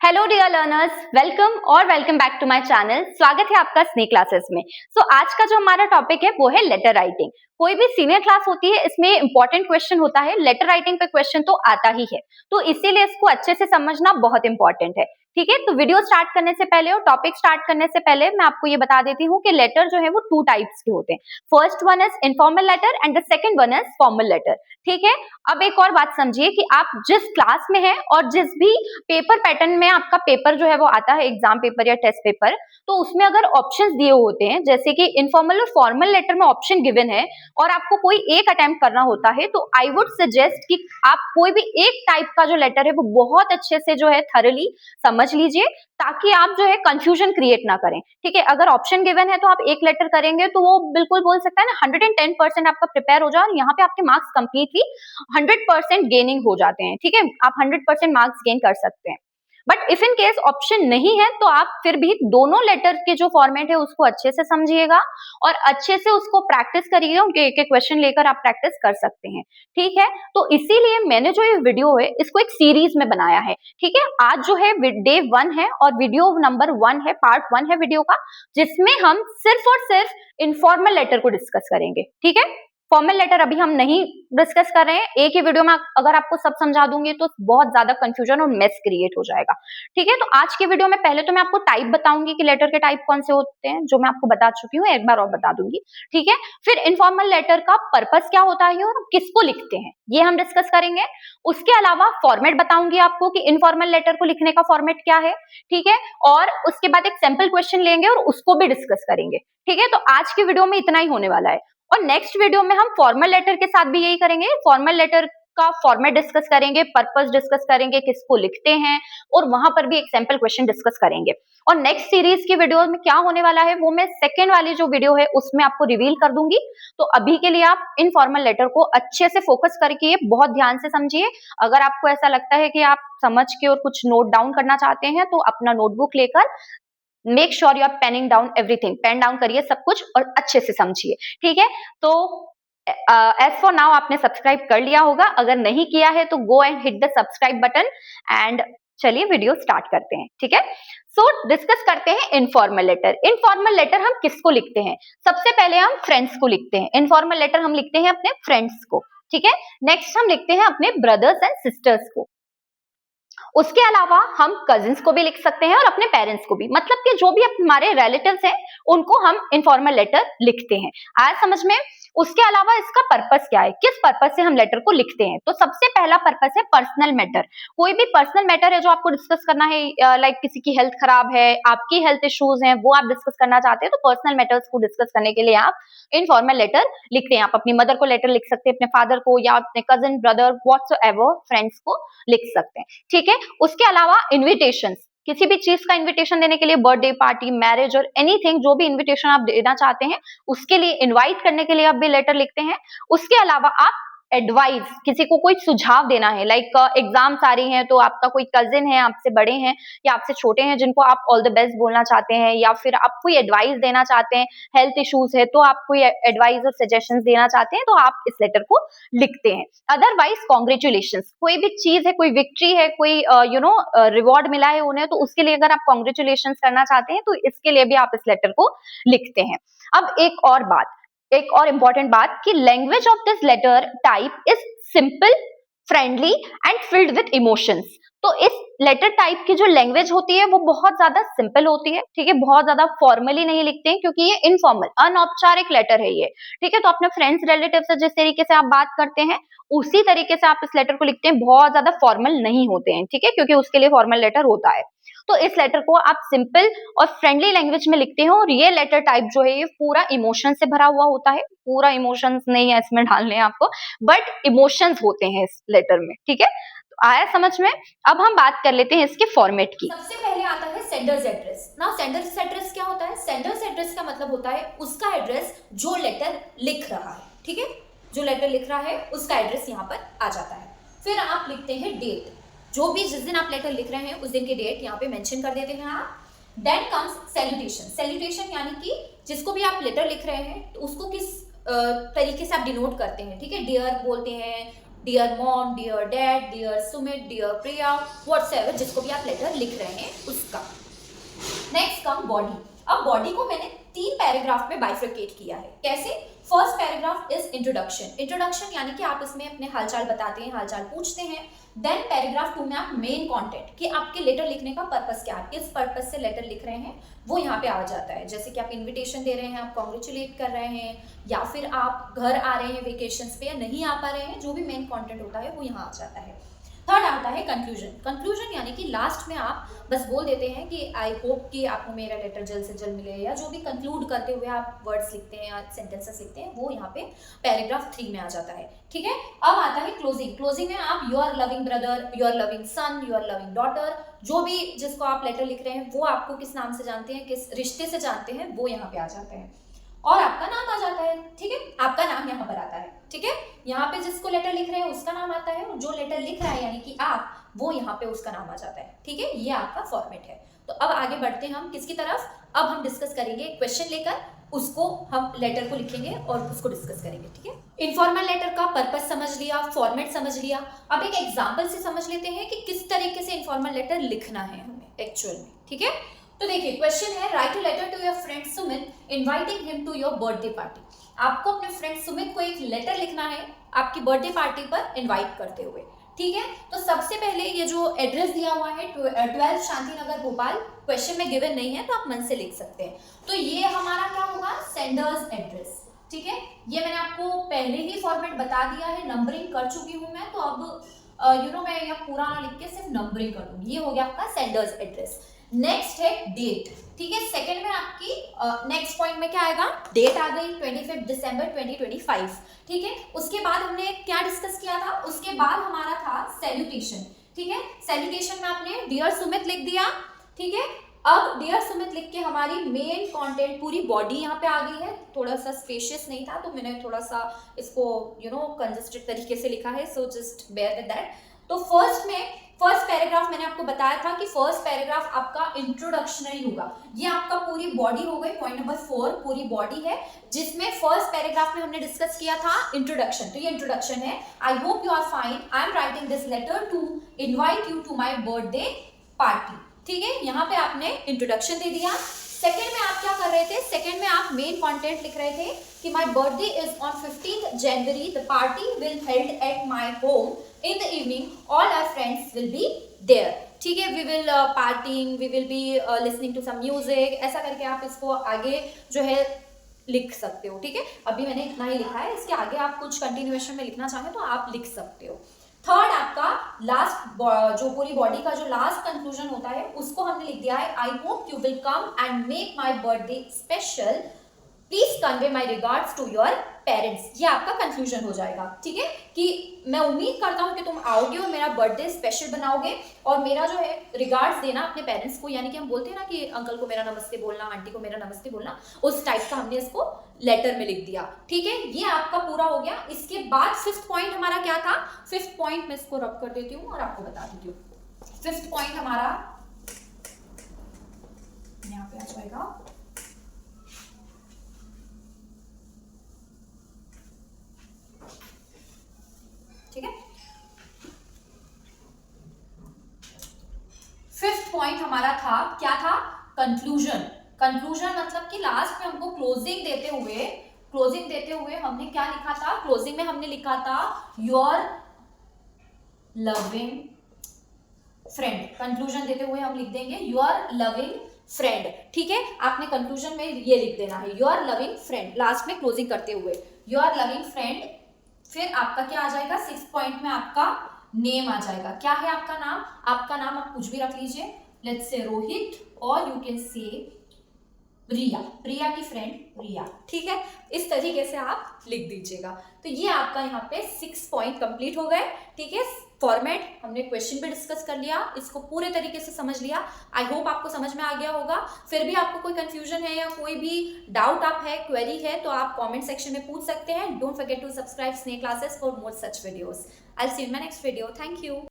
Hello dear learners, welcome back to my channel. स्वागत है आपका स्नेक क्लासेस में। आज का जो हमारा टॉपिक है वो है लेटर राइटिंग। कोई भी सीनियर क्लास होती है, इसमें इंपॉर्टेंट क्वेश्चन होता है। लेटर राइटिंग पे क्वेश्चन तो आता ही है, तो इसीलिए इसको अच्छे से समझना बहुत इंपॉर्टेंट है। ठीक है, तो वीडियो स्टार्ट करने से पहले और टॉपिक स्टार्ट करने से पहले मैं आपको ये बता देती हूँ कि लेटर जो है वो टू टाइप्स के होते हैं। First one is informal letter and the second one is formal letter. ठीक है, अब एक और बात समझिए कि आप जिस क्लास में हैं और जिस भी पेपर पैटर्न में आपका पेपर जो है वो आता है, एग्जाम पेपर या टेस्ट पेपर, तो उसमें अगर ऑप्शंस दिए होते हैं, जैसे कि इनफॉर्मल और फॉर्मल लेटर में ऑप्शन गिवन है और आपको कोई एक अटेम्प्ट करना होता है, तो आई वुड सजेस्ट कि आप कोई भी एक टाइप का जो लेटर है वो बहुत अच्छे से जो है थरली समझ लीजिए, ताकि आप जो है कंफ्यूजन क्रिएट ना करें। ठीक है, अगर ऑप्शन गिवन है तो आप एक लेटर करेंगे तो वो बिल्कुल बोल सकता है ना 110% आपका प्रिपेयर हो जाए और यहाँ पे आपके मार्क्स कंप्लीटली 100% गेनिंग हो जाते हैं। ठीक है, आप 100% मार्क्स गेन कर सकते हैं। But if in case option नहीं है तो आप फिर भी दोनों लेटर के जो फॉर्मेट है उसको अच्छे से समझिएगा और अच्छे से उसको प्रैक्टिस करिएगा। उनके एक एक क्वेश्चन लेकर आप प्रैक्टिस कर सकते हैं। ठीक है, तो इसीलिए मैंने जो ये वीडियो है इसको एक सीरीज में बनाया है। ठीक है, आज जो है डे 1 है और वीडियो नंबर 1 है, पार्ट 1 है वीडियो का, जिसमें हम सिर्फ और सिर्फ इनफॉर्मल लेटर को डिस्कस करेंगे। ठीक है, फॉर्मल लेटर अभी हम नहीं डिस्कस कर रहे हैं। एक ही वीडियो में अगर आपको सब समझा दूंगी तो बहुत ज्यादा कंफ्यूजन और मेस क्रिएट हो जाएगा। ठीक है, तो आज की वीडियो में पहले तो मैं आपको टाइप बताऊंगी कि लेटर के टाइप कौन से होते हैं, जो मैं आपको बता चुकी हूँ, एक बार और बता दूंगी। ठीक है, फिर इनफॉर्मल लेटर का पर्पस क्या होता है और किसको लिखते हैं ये हम डिस्कस करेंगे। उसके अलावा फॉर्मेट बताऊंगी आपको कि इनफॉर्मल लेटर को लिखने का फॉर्मेट क्या है। ठीक है, और उसके बाद एक सैंपल क्वेश्चन लेंगे और उसको भी डिस्कस करेंगे। ठीक है, तो आज की वीडियो में इतना ही होने वाला है और नेक्स्ट वीडियो में हम फॉर्मल लेटर के साथ भी यही करेंगे। फॉर्मल लेटर का फॉर्मेट डिस्कस करेंगे, पर्पस डिस्कस करेंगे, किसको लिखते हैं, और वहां पर भी एक सैंपल क्वेश्चन डिस्कस करेंगे। और नेक्स्ट सीरीज की वीडियो में क्या होने वाला है वो मैं सेकेंड वाली जो वीडियो है उसमें आपको रिवील कर दूंगी। तो अभी के लिए आप इनफॉर्मल लेटर को अच्छे से फोकस करके बहुत ध्यान से समझिए। अगर आपको ऐसा लगता है कि आप समझ के और कुछ नोट डाउन करना चाहते हैं तो अपना नोटबुक लेकर make sure you are penning down everything, pen down करिए सब कुछ और अच्छे से समझिए। ठीक है, तो एज फॉर नाउ आपने सब्सक्राइब कर लिया होगा, अगर नहीं किया है तो go and hit the subscribe button and चलिए वीडियो स्टार्ट करते हैं। ठीक है, सो डिस्कस करते हैं इनफॉर्मल लेटर। इनफॉर्मल लेटर हम किसको लिखते हैं? सबसे पहले हम फ्रेंड्स को लिखते हैं। इनफॉर्मल लेटर हम लिखते हैं अपने फ्रेंड्स को। ठीक है, नेक्स्ट हम लिखते हैं अपने ब्रदर्स एंड सिस्टर्स को। उसके अलावा हम कजिन्स को भी लिख सकते हैं और अपने पेरेंट्स को भी, मतलब कि जो भी हमारे रिलेटिव्स हैं उनको हम इनफॉर्मल लेटर लिखते हैं। आया समझ में? उसके अलावा इसका पर्पस क्या है, किस पर्पस से हम लेटर को लिखते हैं? तो सबसे पहला पर्पस है पर्सनल मैटर। कोई भी पर्सनल मैटर है जो आपको डिस्कस करना है, लाइक किसी की हेल्थ खराब है, आपकी हेल्थ इश्यूज हैं, वो आप डिस्कस करना चाहते हैं, तो पर्सनल मैटर्स को डिस्कस करने के लिए आप इनफॉर्मल लेटर लिखते हैं। आप अपनी मदर को लेटर लिख सकते हैं, अपने फादर को, या अपने कजिन, ब्रदर, व्हाट्सएवर फ्रेंड्स को लिख सकते हैं। ठीक है, उसके अलावा इन्विटेशंस, किसी भी चीज का इन्विटेशन देने के लिए, बर्थडे पार्टी, मैरिज और एनीथिंग, जो भी इन्विटेशन आप देना चाहते हैं उसके लिए, इनवाइट करने के लिए आप भी लेटर लिखते हैं। उसके अलावा आप एडवाइस, किसी को कोई सुझाव देना है, लाइक एग्जाम्स आ रही हैं तो आपका कोई कजिन है, आपसे बड़े हैं या आपसे छोटे हैं, जिनको आप ऑल द बेस्ट बोलना चाहते हैं, या फिर आप कोई एडवाइस देना चाहते हैं, हेल्थ इश्यूज है तो आप कोई एडवाइस और सजेशंस देना चाहते हैं, तो आप इस लेटर को लिखते हैं। अदरवाइज कॉन्ग्रेचुलेशंस, कोई भी चीज है, कोई विक्ट्री है, कोई रिवॉर्ड मिला है उन्हें, तो उसके लिए अगर आप कॉन्ग्रेचुलेशंस करना चाहते हैं तो इसके लिए भी आप इस लेटर को लिखते हैं। अब एक और इंपॉर्टेंट बात कि language of this letter type is simple, friendly and filled with emotions. तो इस लेटर टाइप की जो लैंग्वेज होती है वो बहुत ज्यादा सिंपल होती है। ठीक है, बहुत ज्यादा फॉर्मली नहीं लिखते हैं क्योंकि ये इनफॉर्मल, अनौपचारिक लेटर है ये। ठीक है, तो अपने फ्रेंड्स रिलेटिव से जिस तरीके से आप बात करते हैं उसी तरीके से आप इस लेटर को लिखते हैं, बहुत ज्यादा फॉर्मल नहीं होते हैं। ठीक है, क्योंकि उसके लिए फॉर्मल लेटर होता है। तो इस लेटर को आप सिंपल और फ्रेंडली लैंग्वेज में लिखते हैं और ये लेटर टाइप जो है ये पूरा इमोशन से भरा हुआ होता है। पूरा इमोशंस नहीं है इसमें डालने आपको, बट इमोशंस होते हैं इस लेटर में। ठीक है, तो आया समझ में? अब हम बात कर लेते हैं इसके फॉर्मेट की। सबसे पहले आता है sender's address. Now sender's address क्या होता है? सेंडर्स एड्रेस का मतलब होता है उसका एड्रेस जो लेटर लिख रहा है। ठीक है, जो लेटर लिख रहा है उसका एड्रेस यहाँ पर आ जाता है। फिर आप लिखते हैं डेट, जो भी जिस दिन आप लेटर लिख रहे हैं उस दिन की डेट यहाँ पे मेंशन कर देते हैं आप। Then comes salutation. सैल्यूटेशन यानी कि जिसको भी आप लेटर लिख रहे हैं तो उसको किस तरीके से आप डिनोट करते हैं। ठीक है, डियर बोलते हैं, dear mom, dear dad, dear Sumit, dear Priya, whatsoever जिसको भी आप लेटर लिख रहे हैं उसका। Next come body. अब बॉडी को मैंने 3 पैराग्राफ में बाइफरकेट किया है। कैसे? First paragraph is introduction. Introduction यानी कि आप इसमें अपने हालचाल बताते हैं, हालचाल पूछते हैं। देन पैराग्राफ 2 में आप मेन कंटेंट कि आपके लेटर लिखने का पर्पस क्या है, किस पर्पस से लेटर लिख रहे हैं वो यहाँ पे आ जाता है। जैसे कि आप इनविटेशन दे रहे हैं, आप कॉन्ग्रेचुलेट कर रहे हैं, या फिर आप घर आ रहे हैं वेकेशंस पे या नहीं आ पा रहे हैं, जो भी मेन कंटेंट होता है वो यहाँ आ जाता है। थर्ड आता है कंक्लूजन। कंक्लूजन यानी कि लास्ट में आप बस बोल देते हैं कि आई होप कि आपको मेरा लेटर जल्द से जल्द मिले, या जो भी कंक्लूड करते हुए आप वर्ड्स लिखते हैं या सेंटेंसेस लिखते हैं वो यहाँ पे पैराग्राफ 3 में आ जाता है। ठीक है, अब आता है क्लोजिंग। क्लोजिंग में आप your loving brother, your loving son, your loving daughter, जो भी जिसको आप लेटर लिख रहे हैं वो आपको किस नाम से जानते हैं, किस रिश्ते से जानते हैं, वो यहाँ पे आ जाते हैं और आपका नाम आ जाता है। ठीक है, आपका नाम यहाँ पर आता है। ठीक है, यहाँ पे जिसको लेटर लिख रहे हैं उसका नाम आता है, और जो लेटर लिख रहा है यानी कि आप, वो यहाँ पे उसका नाम आ जाता है। ठीक है, ये आपका फॉर्मेट है। तो अब आगे बढ़ते हैं हम किसकी तरफ। अब हम डिस्कस करेंगे क्वेश्चन लेकर, उसको हम लेटर को लिखेंगे और उसको डिस्कस करेंगे। ठीक है, इनफॉर्मल लेटर का पर्पस समझ लिया, फॉर्मेट समझ लिया। अब एक एग्जाम्पल से समझ लेते हैं कि किस तरीके से इनफॉर्मल लेटर लिखना है हमें एक्चुअल में। ठीक है, तो देखिए क्वेश्चन है, write a letter to your friend Sumit inviting him to your birthday party. आपको अपने फ्रेंड सुमित को एक लेटर लिखना है आपकी बर्थडे पार्टी पर इनवाइट करते हुए। ठीक है, तो सबसे पहले ये जो एड्रेस दिया हुआ है 12 शांति नगर भोपाल, क्वेश्चन में गिवन नहीं है तो आप मन से लिख सकते हैं। तो ये हमारा क्या होगा, सेंडर्स एड्रेस। ठीक है, ये मैंने आपको पहले ही फॉर्मेट बता दिया है, नंबरिंग कर चुकी हूं मैं, तो अब मैं यहाँ पूरा ना लिख के सिर्फ नंबरिंग कर दूंगी। ये हो गया आपका सेंडर्स एड्रेस। नेक्स्ट है डेट। ठीक है, सेकंड में आपकी नेक्स्ट पॉइंट में क्या आएगा, डेट आ गई 25 दिसंबर 2025। ठीक है, उसके बाद हमने क्या डिस्कस किया था, उसके बाद हमारा था सैल्यूटेशन। ठीक है, सैल्यूटेशन में आपने डियर सुमित लिख दिया। ठीक है, अब डियर सुमित लिख के हमारी मेन कंटेंट पूरी बॉडी यहाँ पे आ गई है। थोड़ा सा स्पेशियस नहीं था तो मैंने थोड़ा सा इसको कंजस्टेड तरीके से लिखा है, so just bear with that. तो फर्स्ट पैराग्राफ मैंने आपको बताया था कि फर्स्ट पैराग्राफ आपका इंट्रोडक्शनरी होगा। ये आपका पूरी बॉडी हो गई, पॉइंट नंबर 4 पूरी बॉडी है, जिसमें फर्स्ट पैराग्राफ में हमने डिस्कस किया था इंट्रोडक्शन। तो ये इंट्रोडक्शन है, I hope you are fine, I am writing this letter to invite you to my birthday party. ठीक है, यहाँ पे आपने इंट्रोडक्शन दे दिया। सेकेंड में आप क्या कर रहे थे, सेकेंड में आप मेन कंटेंट लिख रहे थे कि my birthday is on 15th January, the party will held at my home in the evening, all our friends will be there. ठीक है, we will partying, we will be listening to some music, ऐसा करके आप इसको आगे जो है लिख सकते हो। ठीक है, अभी मैंने इतना ही लिखा है, इसके आगे आप कुछ कंटिन्यूएशन में लिखना चाहें तो आप लिख सकते हो। थर्ड आपका लास्ट जो पूरी बॉडी का जो लास्ट कंक्लूजन होता है उसको हमने लिख दिया है, I hope you will come and make my birthday special, please convey my regards to your parents. ये आपका कंक्लूजन हो जाएगा। ठीक है, कि मैं उम्मीद करता हूं कि तुम आओगे और मेरा बर्थडे स्पेशल बनाओगे और मेरा जो है रिगार्ड्स देना अपने पेरेंट्स को, यानी कि हम बोलते हैं ना कि अंकल को मेरा नमस्ते बोलना, आंटी को मेरा नमस्ते बोलना, उस टाइप का हमने इसको लेटर में लिख दिया। ठीक है, ये आपका पूरा हो गया। इसके बाद 5th पॉइंट हमारा क्या था, 5th पॉइंट मैं इसको रब कर देती हूँ और आपको बता देती हूँ। 5th पॉइंट हमारा यहाँ पे आ जाएगा, ठीक है। 5th पॉइंट हमारा था, क्या था, कंक्लूजन। कंक्लूजन मतलब कि लास्ट में हमको क्लोजिंग देते हुए हमने क्या लिखा था, क्लोजिंग में हमने लिखा था योर लविंग फ्रेंड। कंक्लूजन देते हुए हम लिख देंगे योर लविंग फ्रेंड। ठीक है, आपने कंक्लूजन में ये लिख देना है योर लविंग फ्रेंड, लास्ट में क्लोजिंग करते हुए योर लविंग फ्रेंड। फिर आपका क्या आ जाएगा, 6th पॉइंट में आपका नेम आ जाएगा। क्या है आपका नाम, आपका नाम आप कुछ भी रख लीजिए, लेट्स से रोहित, और यू कैन से रिया, प्रिया की फ्रेंड रिया। ठीक है, इस तरीके से आप लिख दीजिएगा। तो ये आपका यहाँ पे 6 पॉइंट कंप्लीट हो गए। ठीक है, फॉर्मेट हमने क्वेश्चन पे डिस्कस कर लिया, इसको पूरे तरीके से समझ लिया। आई होप आपको समझ में आ गया होगा। फिर भी आपको कोई कंफ्यूजन है या कोई भी डाउट आप है, क्वेरी है, तो आप कमेंट सेक्शन में पूछ सकते हैं। Don't forget to subscribe snake classes for more such videos. I will see you in my next video. Thank you.